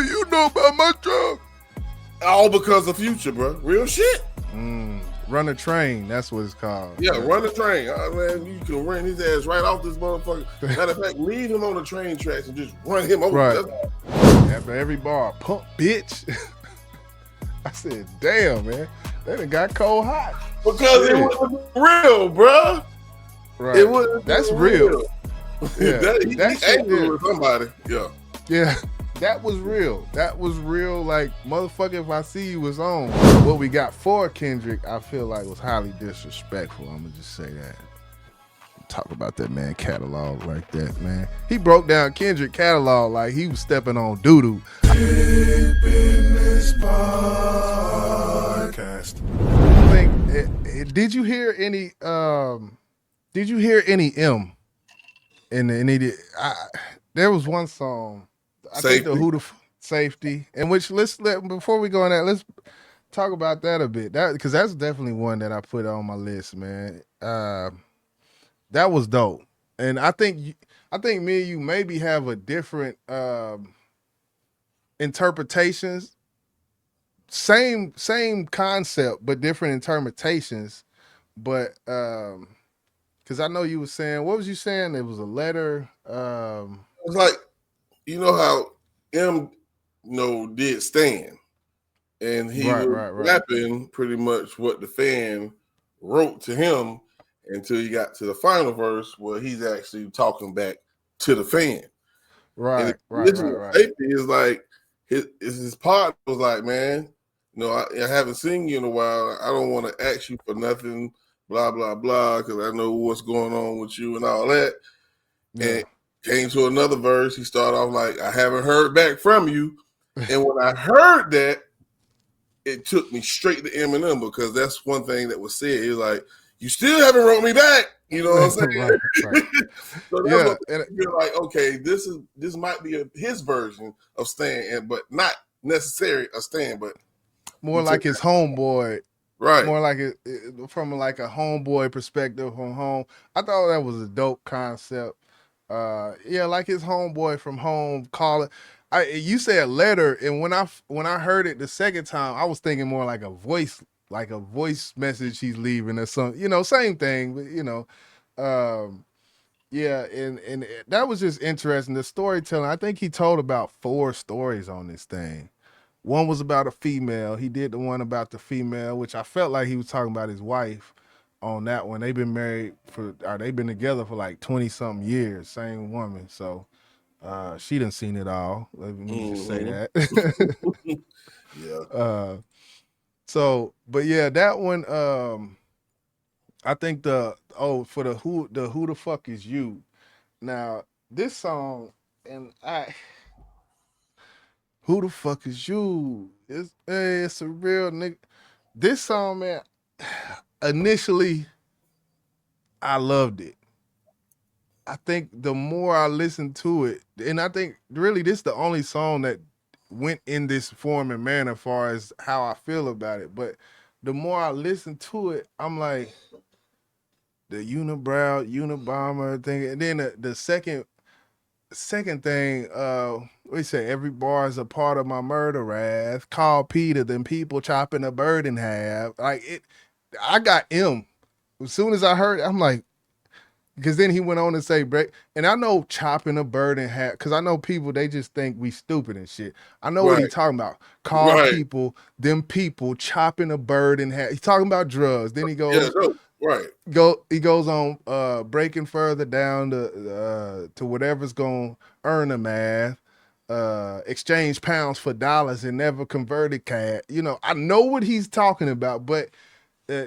do you know about my drug? All because of Future, bro. Real shit. Run a Train. That's what it's called. Yeah, Run the Train. Man, you can run his ass right off this motherfucker. Matter of fact, leave him on the train tracks and just run him over. Right. After every bar, pump, bitch. I said, damn, man. They done got cold hot. Because it wasn't real, bro. Right. It wasn't That's real. Yeah. He's angry with somebody. Yeah. Yeah. That was real. That was real. Like, motherfucker, if I see you was on. What we got for Kendrick, I feel like was highly disrespectful. I'm going to just say that. Talk about that man catalog like that, man. He broke down Kendrick catalog like he was stepping on doo-doo. Business podcast. Did you hear any M? There was one song. I think the Safety. In which before we go on that, let's talk about that a bit. Because that's definitely one that I put on my list, man. That was dope. And I think me and you maybe have a different interpretations. Same concept, but different interpretations. But because I know you were saying, what was you saying? It was a letter. It was like, you know how M did Stand. And he was rapping pretty much what the fan wrote to him until he got to the final verse where he's actually talking back to the fan. Right. Safety is like, his partner was like, man, I haven't seen you in a while. I don't want to ask you for nothing, blah, blah, blah, because I know what's going on with you and all that. Yeah. And came to another verse. He started off like, I haven't heard back from you. And when I heard that, it took me straight to Eminem, because that's one thing that was said. He was like, you still haven't wrote me back. You know what I'm saying? Right. So that's what you're like, okay, this might be his version of Stan, but not necessarily a Stan, but more like his homeboy. Right. More like it from like a homeboy perspective from home. I thought that was a dope concept. Like his homeboy from home calling. You said letter, and when I heard it the second time, I was thinking more like a voice message he's leaving or something. Same thing, but and that was just interesting. The storytelling. I think he told about 4 stories on this thing. One was about a female. He did the one about the female, which I felt like he was talking about his wife on that one. They've been they've been together for like 20-something years, same woman. So she done seen it all. Let me just say that. Yeah. But yeah, that one, I think for the who the fuck is you? Now, this song, and who the fuck is you? It's a real nigga. This song, man, initially, I loved it. I think the more I listened to it, and I think really this is the only song that went in this form and manner as far as how I feel about it. But the more I listen to it, I'm like, the Unabomber thing. And then the second thing, we say every bar is a part of my murder wrath. Call Peter, then people chopping a bird in half. Like it, I got M. As soon as I heard it, I'm like, because then he went on to say break, and I know chopping a bird in half, because I know people, they just think we stupid and shit. I know what he's talking about. Call people, them people chopping a bird in half. He's talking about drugs. Then he goes, he goes on breaking further down to whatever's gonna earn a math. Exchange pounds for dollars and never converted cash. I know what he's talking about, but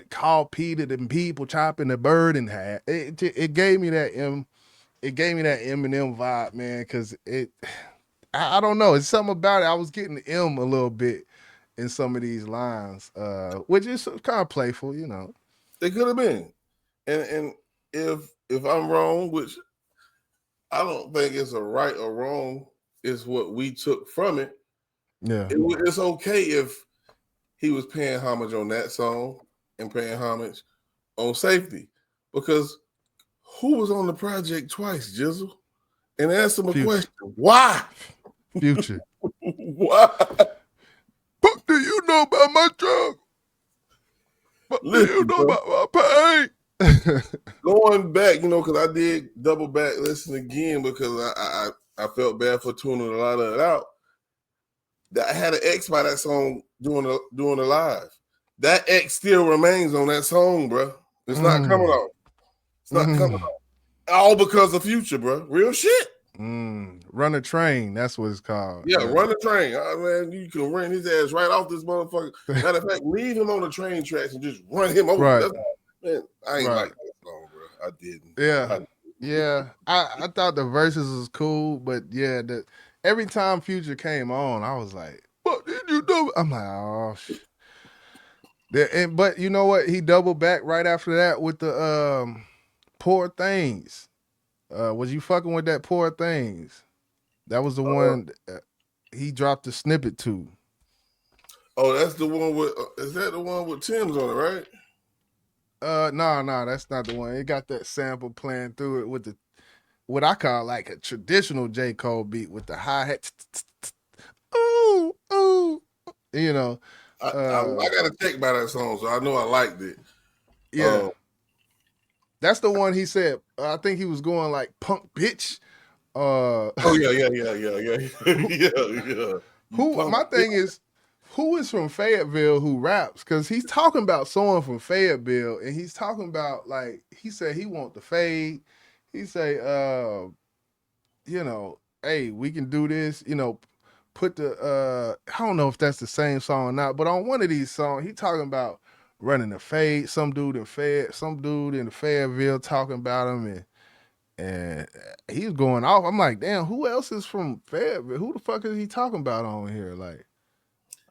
call Peter, them people chopping the bird in half. It gave me that Eminem vibe, man, because I don't know. It's something about it. I was getting M a little bit in some of these lines, which is kind of playful, They could have been. And if I'm wrong, which I don't think it's a right or wrong, it's what we took from it. Yeah. It's okay if he was paying homage on that song and paying homage on Safety, because who was on the project twice, Jizzle? And answer my question, why? Future. Why? What do you know about my drug? What do you Listen, know bro. about my pain? Going back, because I did double back listen again because I felt bad for tuning a lot of it out. That I had an X by that song doing the live. That X still remains on that song, bro. It's not coming Mm, off. It's not coming mm, off. All because of Future, bro. Real shit. Run a train. That's what it's called. Yeah, run the train. Oh, man, you can run his ass right off this motherfucker. Yeah. Matter of fact, leave him on the train tracks and just run him over. Right. That's man, I ain't like Right. that song, bro. I didn't. Yeah. Yeah. I thought the verses was cool, but yeah, every time Future came on, I was like, what did you do? I'm like, oh but you know what? He doubled back right after that with the Poor Things. Was you fucking with that Poor Things? That was the one he dropped the snippet to. Oh, that's the one with. Is that the one with Tim's on it, right? No, that's not the one. It got that sample playing through it with the what I call like a traditional J. Cole beat with the hi hat. Ooh, ooh. You know, I got a take by that song, so I know I liked it. yeah. That's the one he said. I think he was going like punk bitch. Oh yeah. who, Yeah. You who punk. my thing is, who is from Fayetteville who raps? Because he's talking about someone from Fayetteville, and he's talking about like he said he want the fade. He say, hey, we can do this. Put the I don't know if that's the same song or not, but on one of these songs, he talking about running the fade. Some dude in the Fayetteville talking about him, and he's going off. I'm like, damn, who else is from Fayetteville? Who the fuck is he talking about on here? Like,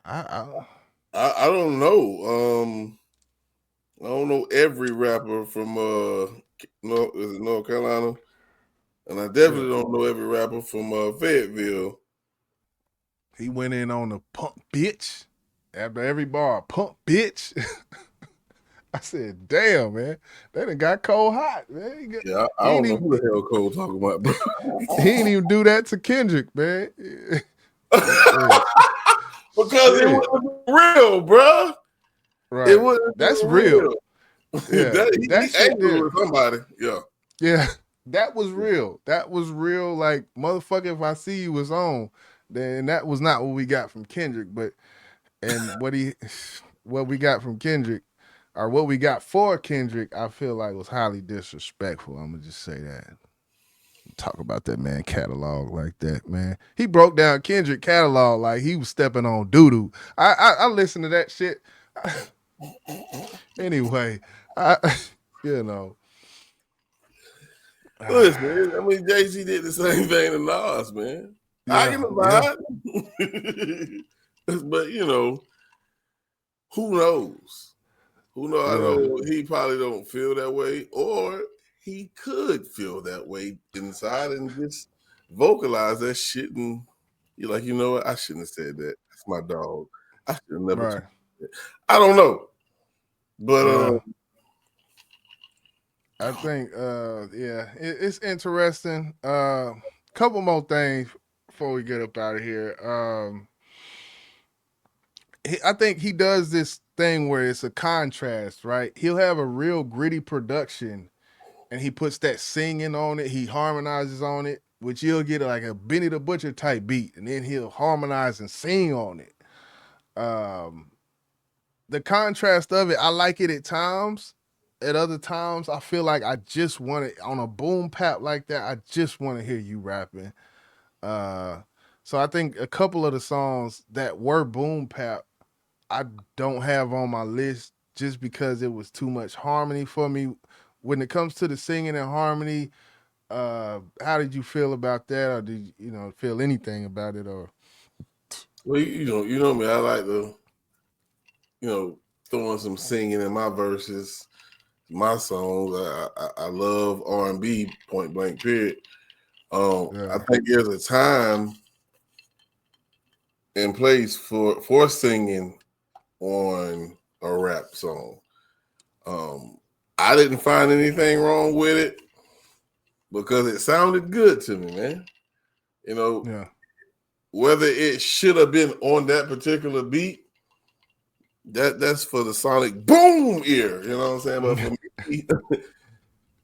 I I don't know. I don't know every rapper from North Carolina, and I yeah, definitely don't know every rapper from Fayetteville. he went in on the punk bitch after every bar, punk bitch. I said, damn, man, they done got cold hot, man. Yeah, I He ain't don't know even who the hell Cole talking about, bro. he ain't even do that to Kendrick, man. Shit, Because it shit, wasn't real, bro. It right. wasn't That's real. real. Yeah, He that shit angry there. with somebody. Yeah. Yeah, that was real. That was real. Like motherfucker, if I see you was on, then that was not what we got from Kendrick. But and what we got from Kendrick, or what we got for Kendrick, I feel like was highly disrespectful. I'm gonna just say that. Talk about that man catalog like that, man. He broke down Kendrick catalog like he was stepping on doo doo. I listened to that shit. Anyway, I you know. Listen, I mean, Jay-Z did the same thing to Nas, man. I Yeah, can yeah, abide. But, who knows? Who knows? I yeah. know he probably don't feel that way, or he could feel that way inside and just vocalize that shit. And you're like, you know what? I shouldn't have said that. That's my dog. I should have never told Right. that. I don't know. But Yeah. I think yeah, it's interesting. Couple more things before we get up out of here. I think he does this thing where it's a contrast, right? He'll have a real gritty production and he puts that singing on it, he harmonizes on it, which you'll get like a Benny the Butcher type beat, and then he'll harmonize and sing on it. Um, the contrast of it, I like it at times. At other times, I feel like I just want it on a boom pap like that. I just want to hear you rapping. Uh, so I think a couple of the songs that were boom pap, I don't have on my list just because it was too much harmony for me. When it comes to the singing and harmony, how did you feel about that, or did you feel anything about it, or well, you know me. I like to, throwing some singing in my verses, my songs. I love R&B, point blank. Period. I yeah, think there's a time and place for singing on a rap song. Um, I didn't find anything wrong with it because it sounded good to me, man. You know, yeah, whether it should have been on that particular beat, that's for the sonic boom ear. You know what I'm saying? But for me,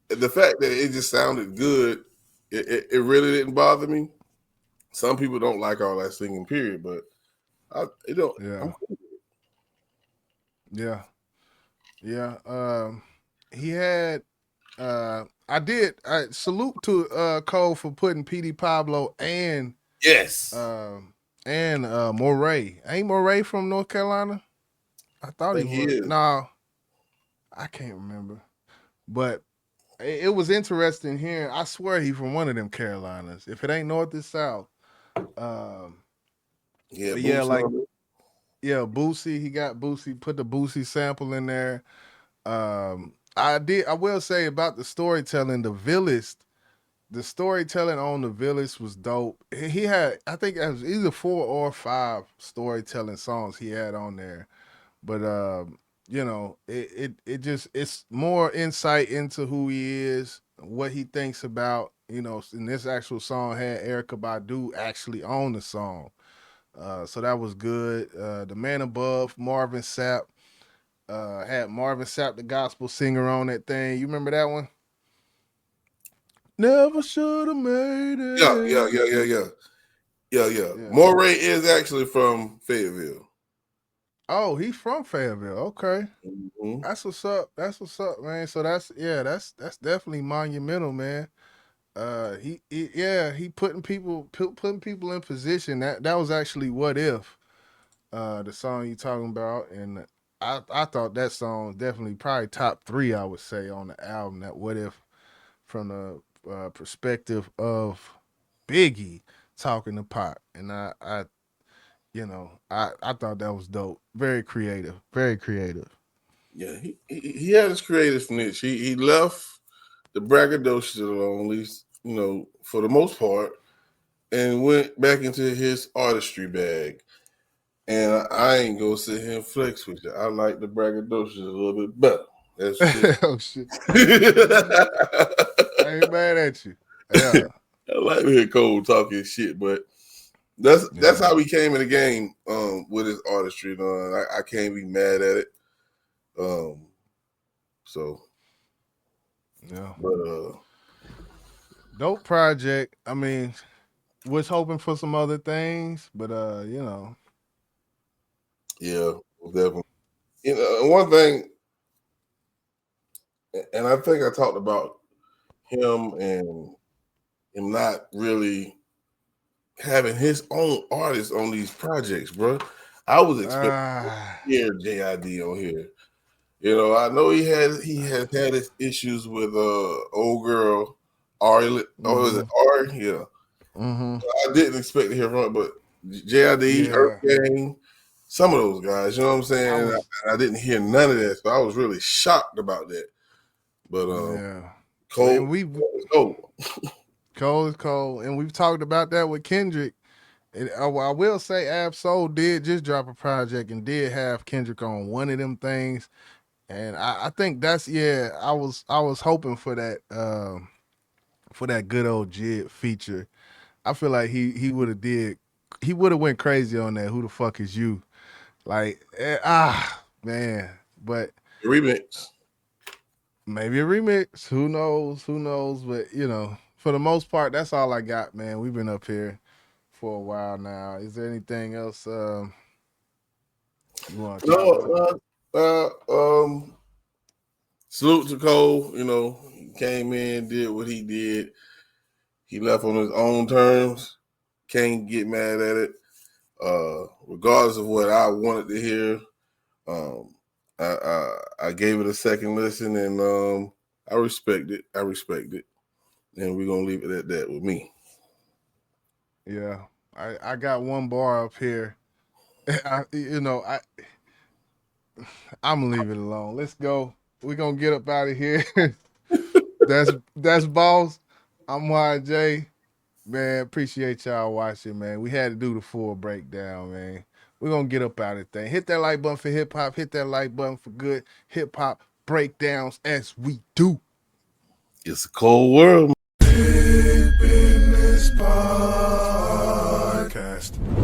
the fact that it just sounded good, it really didn't bother me. Some people don't like all that singing, period. But I, you know, Yeah, I'm cool. yeah, yeah. He had. I did. I salute to Cole for putting PD Pablo Yes, um Moray. Ain't Moray from North Carolina? I I thought he think he was. is. No, I can't remember. But it was interesting hearing. I swear he from one of them Carolinas. If it ain't North, it's South. Um, He had but yeah, boots like on it. yeah, Boosie. He got Boosie. Put the Boosie sample in there. I did. I will say about the storytelling. The storytelling on the Village was dope. He had, I think, it was either 4 or 5 storytelling songs he had on there. But it just it's more insight into who he is, what he thinks about. And this actual song had Erica Badu actually on the song, so that was good. The Man Above, Marvin Sapp, had Marvin Sapp, the gospel singer, on that thing. You remember that one? Never should have made Yeah, yeah, it. yeah, yeah, yeah, yeah. Yeah. Moray is actually from Fayetteville. Oh, he's from Fayetteville. Okay. Mm-hmm. That's what's up. That's what's up, man. So that's definitely monumental, man. He putting people in position. That was actually What If, the song you talking about, and I thought that song was definitely probably top 3. I would say on the album. That What If, from the perspective of Biggie talking to Pop, and I thought that was dope. Very creative. Very creative. Yeah, he had his creative niche. He left the braggadocious alone, at least for the most part, and went back into his artistry bag. And I ain't gonna sit here and flex with you. I like the braggadocious a little bit better. That's just Oh shit. I I ain't mad at you. Yeah. like to hear Cole talking shit, but that's Yeah. how we came in the game with his artistry. I can't be mad at it. Um, so, Yeah. but Dope project. I mean, was hoping for some other things, but yeah, definitely. And one thing, and I think I talked about him and him not really having his own artists on these projects, bro. I was expecting to ah hear JID on here. I know he has had his issues with old girl Ari. Oh, is it mhm. Ari? Yeah. Mhm. I didn't expect to hear from it, but JID, Earth Yeah. Gang, some of those guys, you know what I'm I saying? was I didn't hear none of that, so I was really shocked about that. But yeah. And Cole, we Cole. Cole is Cole, and we've talked about that with Kendrick. And I will say, Ab did just drop a project and did have Kendrick on one of them things, and I think that's yeah. I was hoping for that good old Jid feature. I feel like he would have went crazy on that. Who the fuck is you? Like man, but Remix. maybe a remix. Who knows? Who knows? But for the most part, that's all I got, man. We've been up here for a while now. Is there anything else you want to chop on? No, salute to Cole. He came in, did what he did. He left on his own terms. Can't get mad at it. Regardless of what I wanted to hear, um, I gave it a second listen, and I respect it. I respect it, and we're gonna leave it at that with me. Yeah, I got one bar up here. I'm gonna leave it alone. Let's go. We're gonna get up out of here. That's boss. I'm YJ. Man, appreciate y'all watching, man. We had to do the full breakdown, man. We're gonna get up out of thing. Hit that like button for hip hop, hit that like button for good hip hop breakdowns as we do. It's a cold world. Business Podcast. podcast.